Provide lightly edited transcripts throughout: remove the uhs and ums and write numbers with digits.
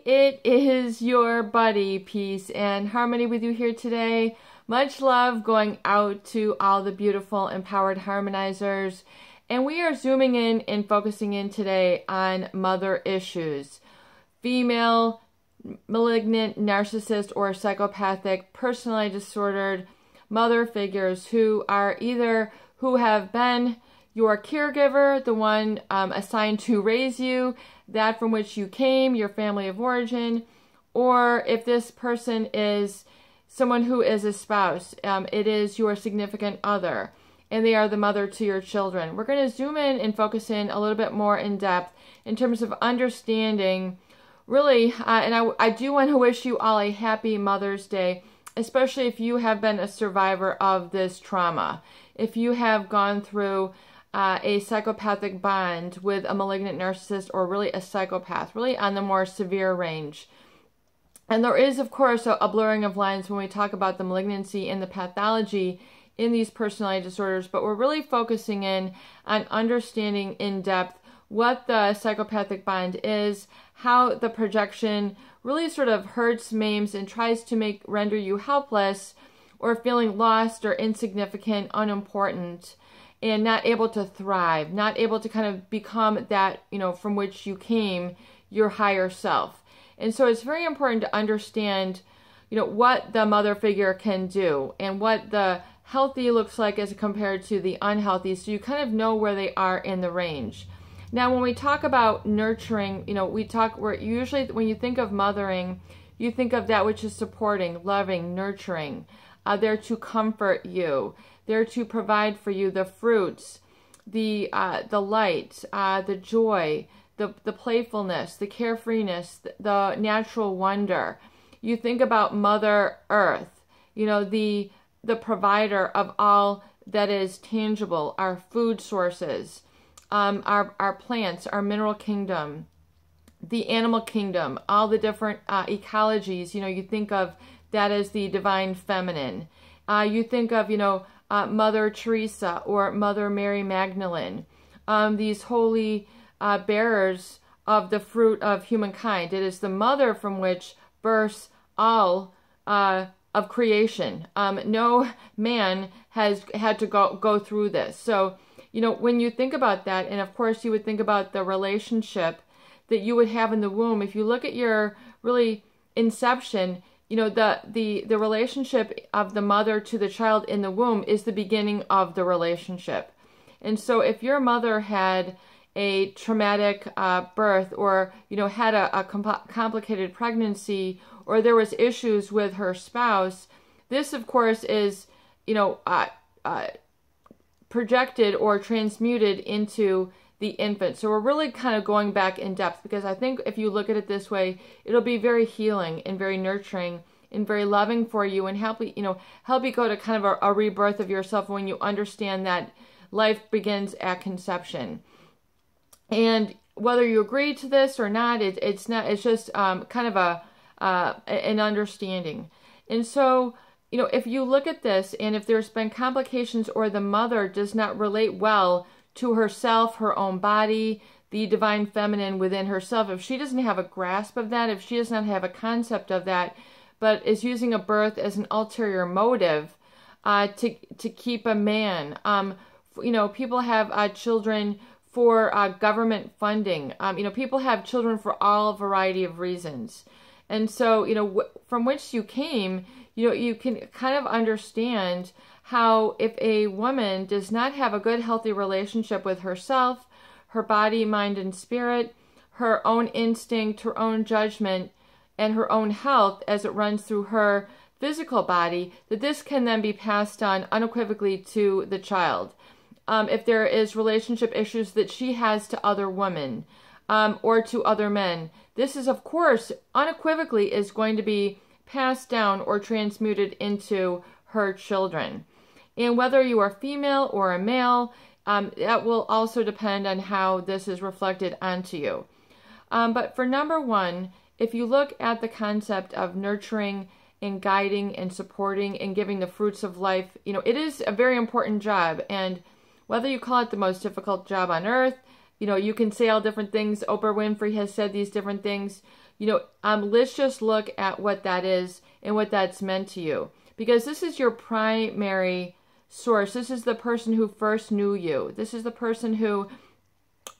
it is your buddy. Peace and harmony with you here today. Much love going out to all the beautiful empowered harmonizers. And we are zooming in and focusing in today on mother issues. Female, malignant, narcissist, or psychopathic, personality disordered mother figures who have been your caregiver, the one assigned to raise you, that from which you came, your family of origin, or if this person is someone who is a spouse, it is your significant other, and they are the mother to your children. We're going to zoom in and focus in a little bit more in depth in terms of understanding, really, and I do want to wish you all a happy Mother's Day, especially if you have been a survivor of this trauma. If you have gone through a psychopathic bond with a malignant narcissist or really a psychopath, really on the more severe range. And there is, of course, a blurring of lines when we talk about the malignancy and the pathology in these personality disorders, but we're really focusing in on understanding in depth what the psychopathic bond is, how the projection really sort of hurts, maims, and tries to render you helpless or feeling lost or insignificant, unimportant, and not able to thrive, not able to kind of become that, from which you came, your higher self. And so it's very important to understand, what the mother figure can do and what the healthy looks like as compared to the unhealthy, so you kind of know where they are in the range. Now, when we talk about nurturing, we're usually, when you think of mothering, you think of that which is supporting, loving, nurturing, there to comfort you, there to provide for you the fruits, the light, the joy, the playfulness, the carefreeness, the natural wonder. You think about Mother Earth, the provider of all that is tangible, our food sources, our plants, our mineral kingdom, the animal kingdom, all the different ecologies. You think of that as the divine feminine. You think of, Mother Teresa or Mother Mary Magdalene, these holy bearers of the fruit of humankind. It is the mother from which births all of creation. No man has had to go through this. So, when you think about that, and of course you would think about the relationship that you would have in the womb. If you look at your really inception, the relationship of the mother to the child in the womb is the beginning of the relationship. And so if your mother had a traumatic birth, or, had a complicated pregnancy, or there was issues with her spouse, this, of course, is, projected or transmuted into the infant. So we're really kind of going back in depth, because I think if you look at it this way, it'll be very healing and very nurturing and very loving for you, and help you go to kind of a rebirth of yourself when you understand that life begins at conception. And whether you agree to this or not, it's just kind of an understanding. And so, if you look at this, and if there's been complications, or the mother does not relate well to herself, her own body, the divine feminine within herself, if she doesn't have a grasp of that, if she does not have a concept of that, but is using a birth as an ulterior motive to keep a man, people have children for government funding. People have children for all variety of reasons. And so, from which you came, you can kind of understand how if a woman does not have a good, healthy relationship with herself, her body, mind, and spirit, her own instinct, her own judgment, and her own health as it runs through her physical body, that this can then be passed on unequivocally to the child. If there is relationship issues that she has to other women, or to other men, this is, of course, unequivocally is going to be passed down or transmuted into her children. And whether you are female or a male, that will also depend on how this is reflected onto you. But for number one, if you look at the concept of nurturing and guiding and supporting and giving the fruits of life, it is a very important job. And whether you call it the most difficult job on earth, you can say all different things. Oprah Winfrey has said these different things. Let's just look at what that is and what that's meant to you. Because this is your primary source. This is the person who first knew you. This is the person who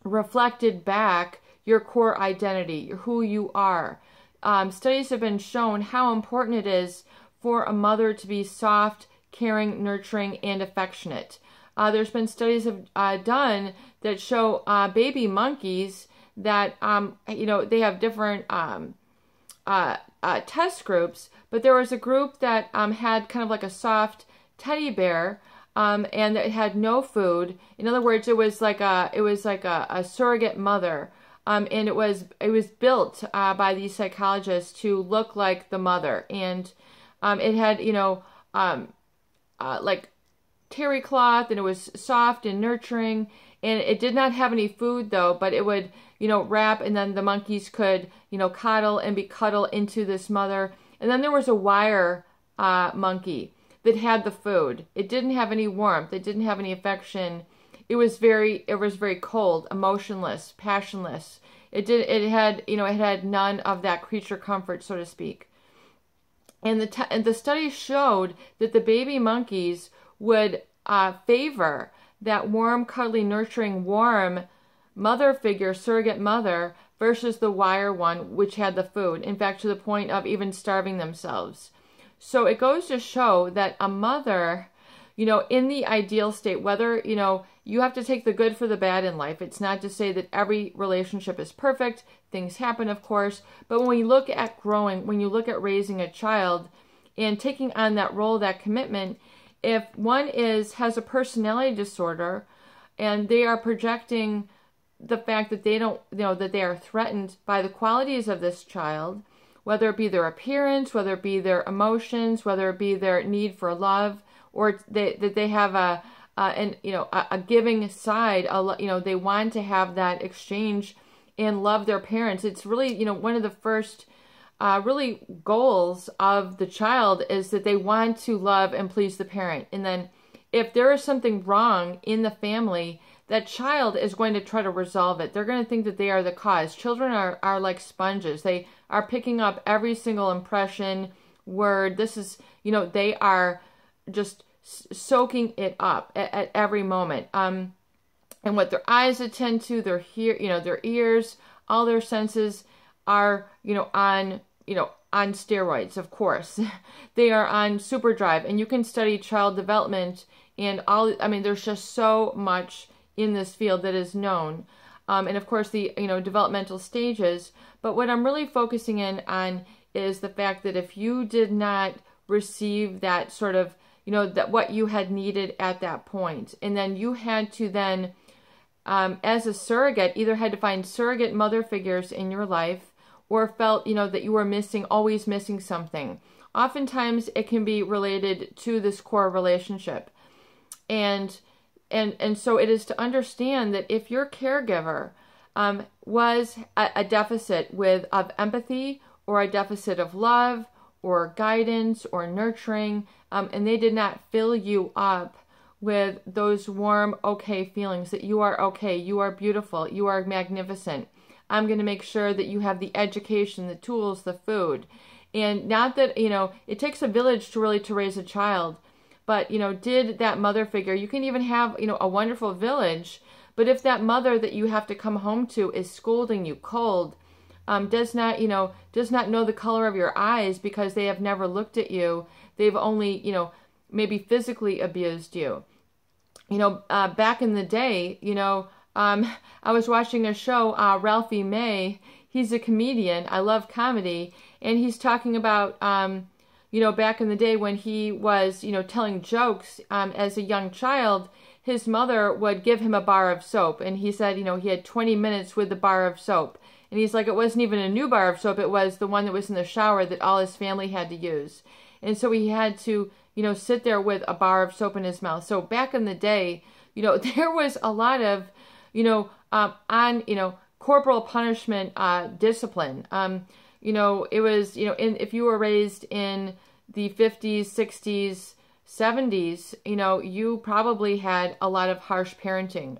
reflected back your core identity, who you are. Studies have been shown how important it is for a mother to be soft, caring, nurturing, and affectionate. There's been studies done that show baby monkeys that, they have different test groups, but there was a group that had kind of like a soft teddy bear, and it had no food. In other words, it was like a surrogate mother, and it was built by these psychologists to look like the mother, and it had like terry cloth, and it was soft and nurturing, and it did not have any food though, but it would wrap, and then the monkeys could cuddle and be cuddled into this mother. And then there was a wire monkey that had the food. It didn't have any warmth. It didn't have any affection. It was very cold, emotionless, passionless. It had none of that creature comfort, so to speak. And the study showed that the baby monkeys would favor that warm, cuddly, nurturing, warm mother figure, surrogate mother, versus the wire one, which had the food. In fact, to the point of even starving themselves. So it goes to show that a mother, in the ideal state, whether, you have to take the good for the bad in life. It's not to say that every relationship is perfect. Things happen, of course. But when you look at growing, when you look at raising a child and taking on that role, that commitment, if one has a personality disorder and they are projecting the fact that they don't, that they are threatened by the qualities of this child, whether it be their appearance, whether it be their emotions, whether it be their need for love, or that they have a giving side, they want to have that exchange and love their parents. It's really, one of the first really goals of the child is that they want to love and please the parent. And then if there is something wrong in the family, that child is going to try to resolve it. They're going to think that they are the cause. Children are like sponges. They are picking up every single impression, word. This is, they are just soaking it up at every moment. And what their eyes attend to, their ears, all their senses are, on steroids, of course. They are on super drive, and you can study child development and there's just so much in this field that is known. And of course the, developmental stages. But what I'm really focusing in on is the fact that if you did not receive that sort of, that what you had needed at that point, and then you had to then, as a surrogate, either had to find surrogate mother figures in your life, or felt, that you were always missing something. Oftentimes it can be related to this core relationship. And so it is to understand that if your caregiver was a deficit of empathy, or a deficit of love, or guidance, or nurturing, and they did not fill you up with those warm, okay feelings that you are okay, you are beautiful, you are magnificent. I'm going to make sure that you have the education, the tools, the food. And not that, it takes a village to raise a child. But, did that mother figure, you can even have, a wonderful village, but if that mother that you have to come home to is scolding you cold, does not know the color of your eyes because they have never looked at you, they've only, maybe physically abused you. Back in the day, I was watching a show, Ralphie May, he's a comedian, I love comedy, and he's talking about, back in the day when he was, telling jokes as a young child, his mother would give him a bar of soap. And he said, he had 20 minutes with the bar of soap. And he's like, it wasn't even a new bar of soap. It was the one that was in the shower that all his family had to use. And so he had to, sit there with a bar of soap in his mouth. So back in the day, there was a lot of, corporal punishment discipline. It was, if you were raised in the 50s, 60s, 70s, you probably had a lot of harsh parenting.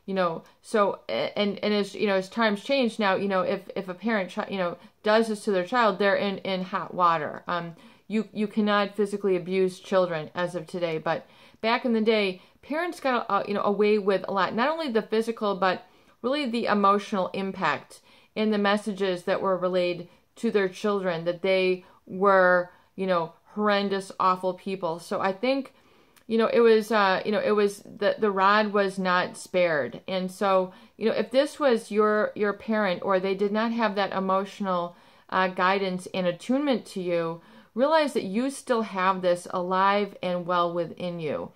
So, and as, as times change now, if a parent, does this to their child, they're in hot water. You cannot physically abuse children as of today, but back in the day, parents got, away with a lot, not only the physical, but really the emotional impact and the messages that were relayed to their children, that they were, horrendous, awful people. So I think, it was the rod was not spared. And so, if this was your parent, or they did not have that emotional guidance and attunement to you, realize that you still have this alive and well within you.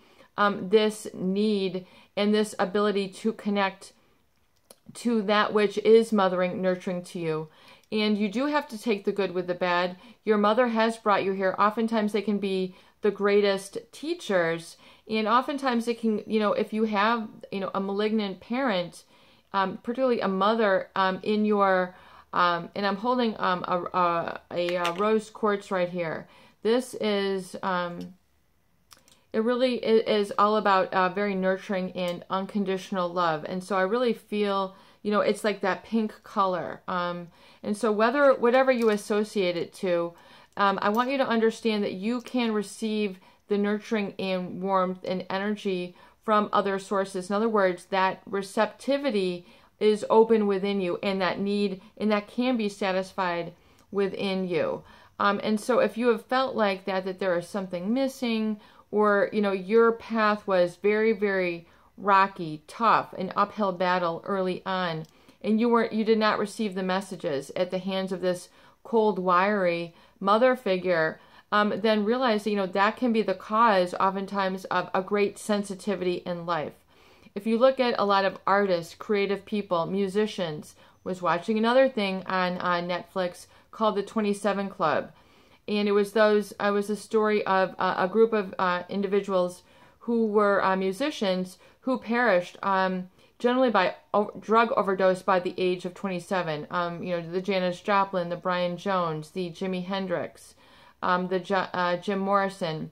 This need and this ability to connect to that which is mothering, nurturing to you. And you do have to take the good with the bad. Your mother has brought you here. Oftentimes they can be the greatest teachers. And oftentimes it can, if you have, a malignant parent, particularly a mother, in your, and I'm holding a rose quartz right here. This is, it really is all about very nurturing and unconditional love. And so I really feel, it's like that pink color. And so whatever you associate it to, I want you to understand that you can receive the nurturing and warmth and energy from other sources. In other words, that receptivity is open within you, and that need, and that can be satisfied within you. And so if you have felt like that there is something missing, or, your path was very, very rocky, tough, an uphill battle early on, and you did not receive the messages at the hands of this cold, wiry mother figure, then realize that, that can be the cause oftentimes of a great sensitivity in life. If you look at a lot of artists, creative people, musicians, was watching another thing on Netflix called The 27 Club. And it was a story of a group of individuals who were musicians who perished, generally by drug overdose by the age of 27. The Janis Joplin, the Brian Jones, the Jimi Hendrix, the Jim Morrison.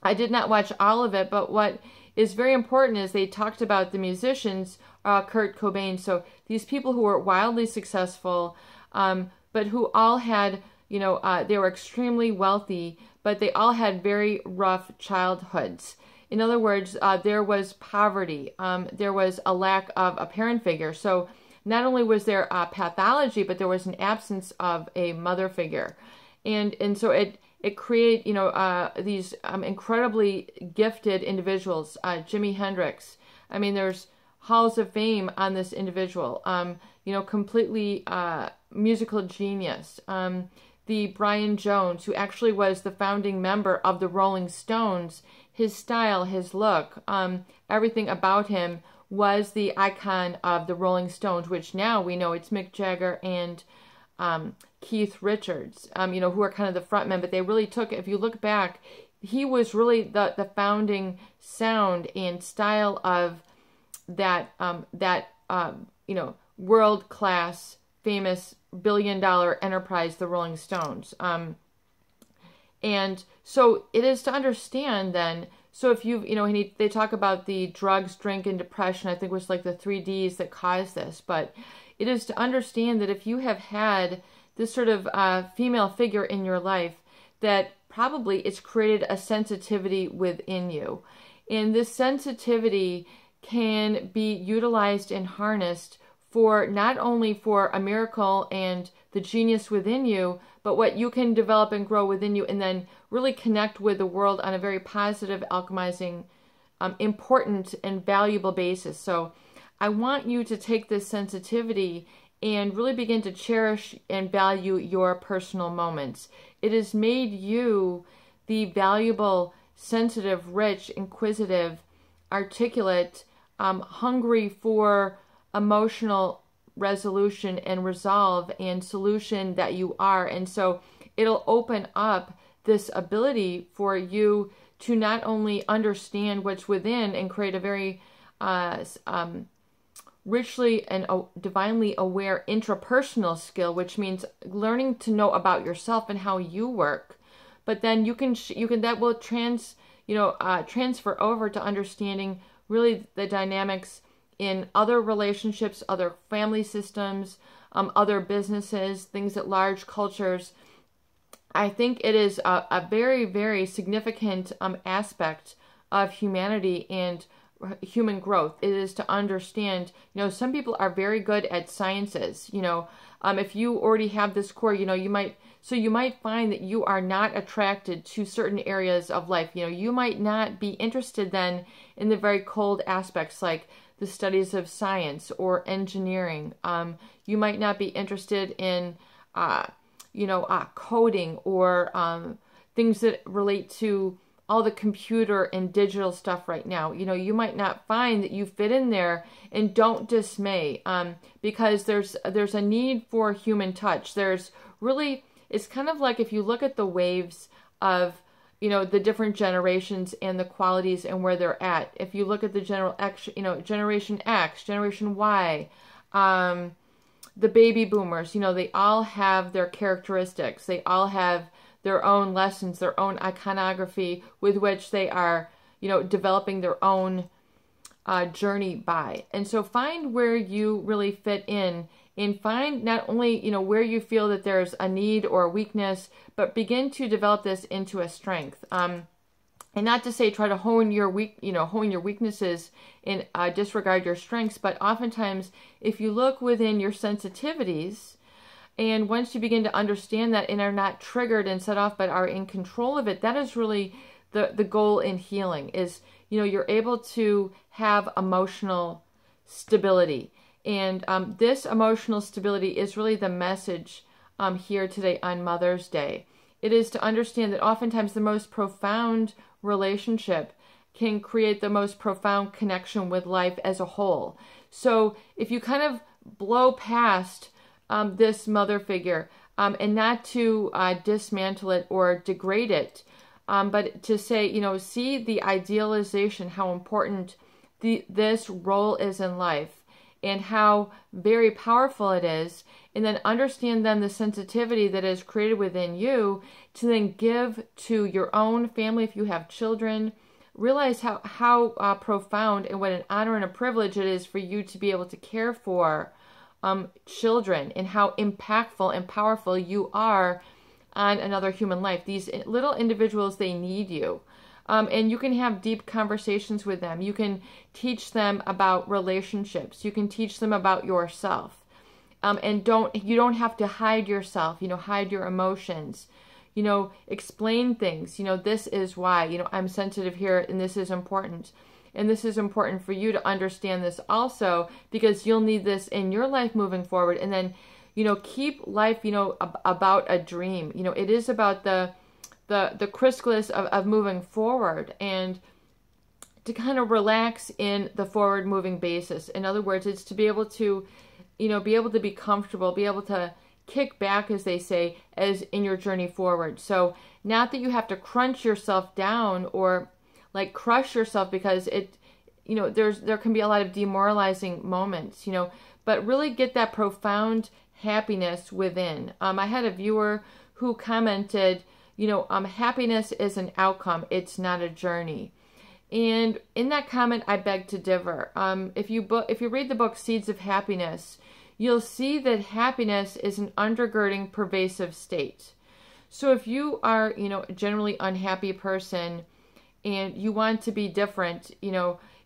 I did not watch all of it, but what is very important is they talked about the musicians, Kurt Cobain. So these people who were wildly successful, but who all had, they were extremely wealthy, but they all had very rough childhoods. In other words, there was poverty. There was a lack of a parent figure. So not only was there pathology, but there was an absence of a mother figure. And so it created, these incredibly gifted individuals. Jimi Hendrix. I mean, there's halls of fame on this individual. Completely musical genius. The Brian Jones, who actually was the founding member of the Rolling Stones, his style, his look, everything about him was the icon of the Rolling Stones, which now we know it's Mick Jagger and Keith Richards, who are kind of the frontmen, but they really took, if you look back, he was really the founding sound and style of that world-class, famous, billion-dollar enterprise, the Rolling Stones. And so it is to understand then, so if you've, they talk about the drugs, drink, and depression, I think was like the 3 Ds that cause this, but it is to understand that if you have had this sort of female figure in your life, that probably it's created a sensitivity within you. And this sensitivity can be utilized and harnessed for not only for a miracle and the genius within you, but what you can develop and grow within you, and then really connect with the world on a very positive, alchemizing, important and valuable basis. So I want you to take this sensitivity and really begin to cherish and value your personal moments. It has made you the valuable, sensitive, rich, inquisitive, articulate, hungry for emotional resolution and resolve and solution that you are. And so it'll open up this ability for you to not only understand what's within and create a very richly and divinely aware intrapersonal skill, which means learning to know about yourself and how you work. But then you can that will transfer over to understanding really the dynamics in other relationships, other family systems, other businesses, things at large, cultures. I think it is a very, very significant aspect of humanity and human growth. It is to understand, some people are very good at sciences. If you already have this core, you might find that you are not attracted to certain areas of life. You might not be interested then in the very cold aspects like the studies of science or engineering. You might not be interested in, coding or things that relate to all the computer and digital stuff right now. You might not find that you fit in there, and don't dismay, because there's a need for human touch. It's kind of like if you look at the waves of, the different generations and the qualities and where they're at. If you look at the Generation X, Generation Y, the baby boomers, they all have their characteristics. They all have their own lessons, their own iconography with which they are, developing their own journey by. And so find where you really fit in, and find not only, where you feel that there's a need or a weakness, but begin to develop this into a strength. And not to say try to hone your weaknesses and disregard your strengths, but oftentimes if you look within your sensitivities, and once you begin to understand that and are not triggered and set off, but are in control of it, that is really the goal in healing is, you're able to have emotional stability. And this emotional stability is really the message here today on Mother's Day. It is to understand that oftentimes the most profound relationship can create the most profound connection with life as a whole. So if you kind of blow past this mother figure, and not to dismantle it or degrade it, but to say, see the idealization, how important this role is in life and how very powerful it is, and then understand then the sensitivity that is created within you to then give to your own family if you have children. Realize how profound and what an honor and a privilege it is for you to be able to care for children, and how impactful and powerful you are on another human life. These little individuals, they need you. And you can have deep conversations with them. You can teach them about relationships. You can teach them about yourself. And you don't have to hide yourself, hide your emotions, explain things. This is why, I'm sensitive here and this is important. And this is important for you to understand this also, because you'll need this in your life moving forward. And then, keep life, about a dream. It is about the chrysalis of moving forward, and to kind of relax in the forward moving basis. In other words, it's to be able to, be comfortable, be able to kick back, as they say, as in your journey forward. So not that you have to crunch yourself down or like crush yourself, because there can be a lot of demoralizing moments, but really get that profound happiness within. I had a viewer who commented, happiness is an outcome. It's not a journey. And in that comment, I beg to differ. If you read the book Seeds of Happiness, you'll see that happiness is an undergirding, pervasive state. So if you are, a generally unhappy person and you want to be different,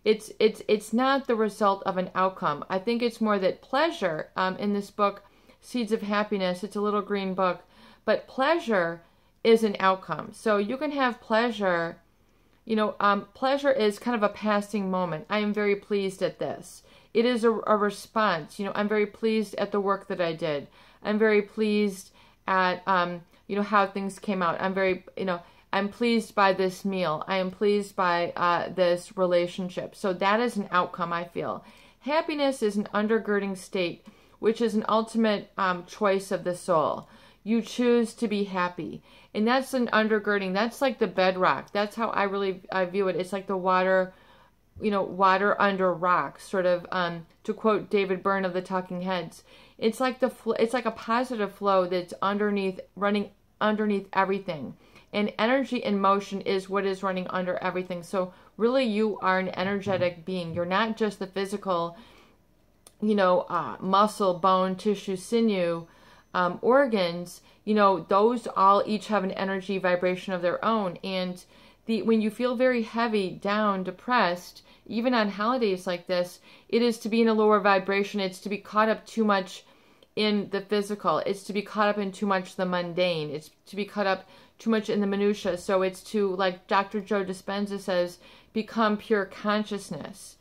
it's not the result of an outcome. I think it's more that pleasure, in this book, Seeds of Happiness, it's a little green book, but pleasure is an outcome. So you can have pleasure, pleasure is kind of a passing moment. I am very pleased at this. It is a response. I'm very pleased at the work that I did. I'm very pleased at, how things came out. I'm pleased by this meal. I am pleased by this relationship. So that is an outcome, I feel. Happiness is an undergirding state, which is an ultimate choice of the soul. You choose to be happy. And that's an undergirding. That's like the bedrock. That's how I view it. It's like the water, water under rocks, sort of, to quote David Byrne of the Talking Heads. It's like it's like a positive flow that's running underneath everything. And energy and motion is what is running under everything. So really you are an energetic being. You're not just the physical, muscle, bone, tissue, sinew, organs. Those all each have an energy vibration of their own. And when you feel very heavy, down, depressed, even on holidays like this, it is to be in a lower vibration. It's to be caught up too much in the physical. It's to be caught up in too much the mundane. It's to be caught up too much in the minutia. So it's to, like Dr. Joe Dispenza says, become pure consciousness.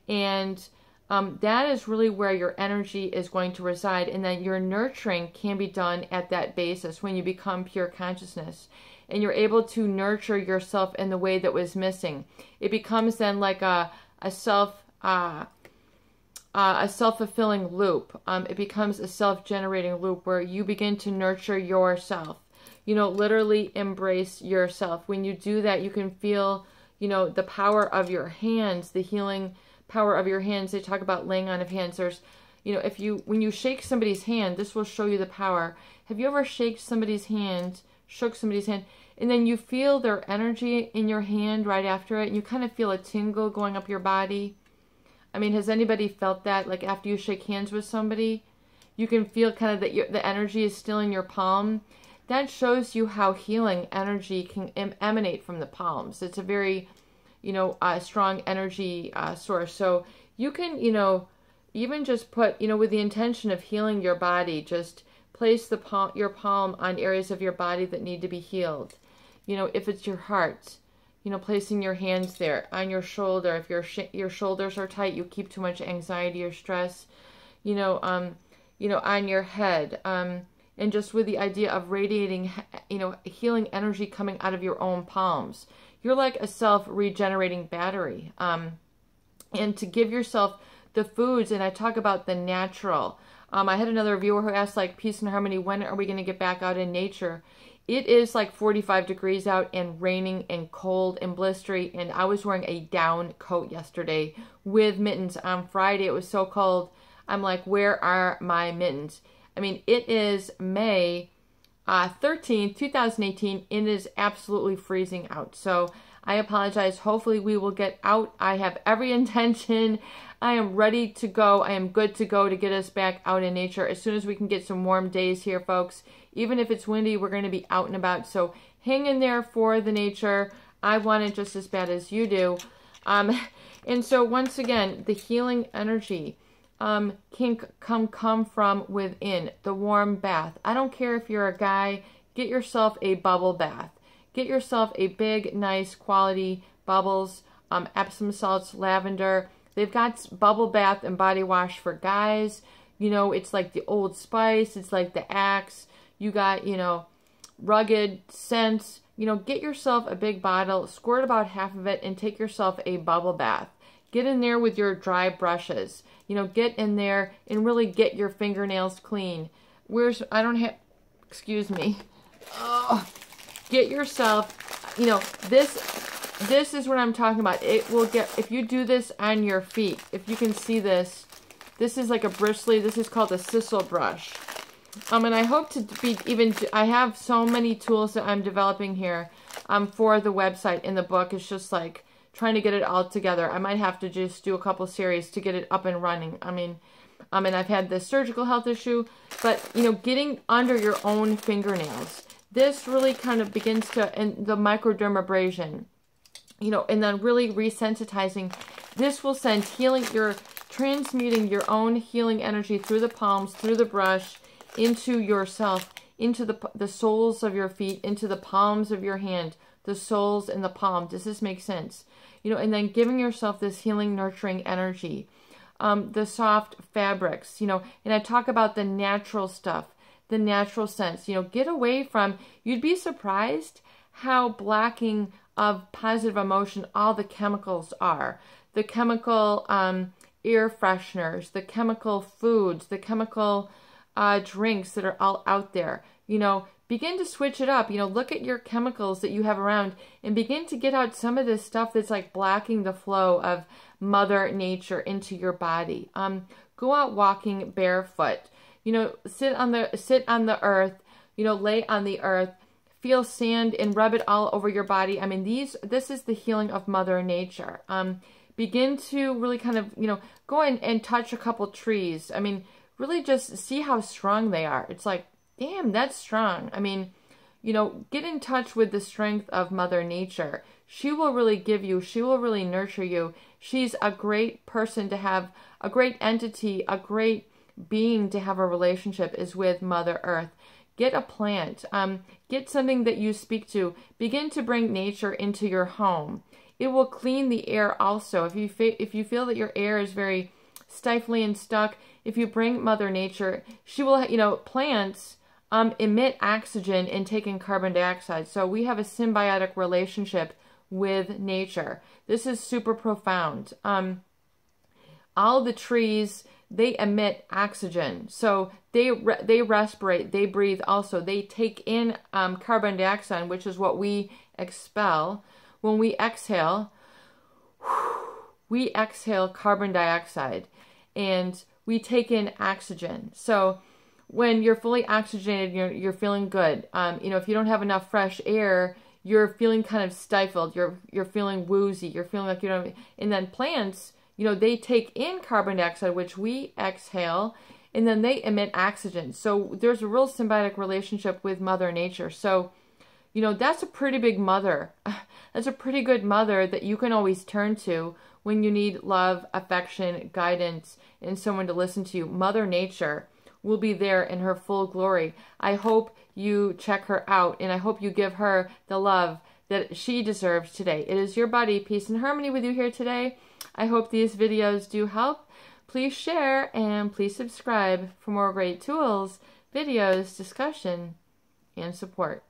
And that is really where your energy is going to reside. And then your nurturing can be done at that basis when you become pure consciousness. And you're able to nurture yourself in the way that was missing. It becomes then like a self-fulfilling loop. It becomes a self-generating loop where you begin to nurture yourself. Literally embrace yourself. When you do that, you can feel, the power of your hands, the healing power of your hands. They talk about laying on of hands. There's, when you shake somebody's hand, this will show you the power. Have you ever shook somebody's hand, and then you feel their energy in your hand right after it, and you kind of feel a tingle going up your body? I mean, has anybody felt that? Like after you shake hands with somebody, you can feel kind of that the energy is still in your palm. That shows you how healing energy can emanate from the palms. It's a very, strong energy source. So you can, even just put, with the intention of healing your body, just place your palm on areas of your body that need to be healed. If it's your heart, placing your hands there on your shoulder. If your shoulders are tight, you keep too much anxiety or stress, on your head, and just with the idea of radiating, healing energy coming out of your own palms. You're like a self-regenerating battery. And to give yourself the foods, and I talk about the natural. I had another viewer who asked, like, peace and harmony, when are we going to get back out in nature? It is like 45 degrees out and raining and cold and blistery, and I was wearing a down coat yesterday with mittens. On Friday, it was so cold. I'm like, where are my mittens? I mean, it is May 13th, 2018, and it is absolutely freezing out. So I apologize. Hopefully we will get out. I have every intention. I am ready to go. I am good to go to get us back out in nature as soon as we can get some warm days here, folks. Even if it's windy, we're going to be out and about. So hang in there for the nature. I want it just as bad as you do. And so once again, the healing energy can come from within. The warm bath. I don't care if you're a guy. Get yourself a bubble bath. Get yourself a big, nice, quality bubbles. Epsom salts, lavender. They've got bubble bath and body wash for guys. It's like the Old Spice. It's like the Axe. You got, rugged scents. Get yourself a big bottle, squirt about half of it, and take yourself a bubble bath. Get in there with your dry brushes. Get in there and really get your fingernails clean. Excuse me. Oh, get yourself, this is what I'm talking about. It will if you do this on your feet, if you can see this, this is like a bristly, this is called a sisal brush. And I hope to be I have so many tools that I'm developing here for the website in the book. It's just like trying to get it all together. I might have to just do a couple series to get it up and running. And I've had this surgical health issue, but, getting under your own fingernails. This really kind of begins to, and the microdermabrasion, and then really resensitizing. This will send healing, you're transmuting your own healing energy through the palms, through the brush, into yourself, into the soles of your feet, into the palms of your hand, the soles and the palm. Does this make sense? And then giving yourself this healing, nurturing energy. The soft fabrics, and I talk about the natural stuff, the natural scents. Get away from, you'd be surprised how blocking of positive emotion all the chemicals are. The chemical air fresheners, the chemical foods, the chemical drinks that are all out there. Begin to switch it up. Look at your chemicals that you have around and begin to get out some of this stuff that's like blocking the flow of Mother Nature into your body. Go out walking barefoot. Sit on the earth. Lay on the earth. feel sand and rub it all over your body. I mean, this is the healing of Mother Nature. Begin to really kind of, go in and touch a couple trees. I mean, really just see how strong they are. It's like, damn, that's strong. I mean, get in touch with the strength of Mother Nature. She will really give you, she will really nurture you. She's a great person to have, a great entity, a great being to have a relationship is with Mother Earth. Get a plant. Get something that you speak to. Begin to bring nature into your home. It will clean the air also. If you feel that your air is very stifling and stuck, if you bring Mother Nature, she will, plants emit oxygen and take in carbon dioxide. So we have a symbiotic relationship with nature. This is super profound. All the trees, they emit oxygen. So they respirate, they breathe also. They take in carbon dioxide, which is what we expel. When we exhale carbon dioxide and we take in oxygen. So when you're fully oxygenated, you're feeling good. If you don't have enough fresh air, you're feeling kind of stifled. You're feeling woozy. You're feeling like you don't. And then plants, they take in carbon dioxide, which we exhale, and then they emit oxygen. So there's a real symbiotic relationship with Mother Nature. So, that's a pretty big mother. That's a pretty good mother that you can always turn to when you need love, affection, guidance, and someone to listen to you. Mother Nature will be there in her full glory. I hope you check her out, and I hope you give her the love that she deserves today. It is your buddy, Peace and Harmony, with you here today. I hope these videos do help. Please share and please subscribe for more great tools, videos, discussion, and support.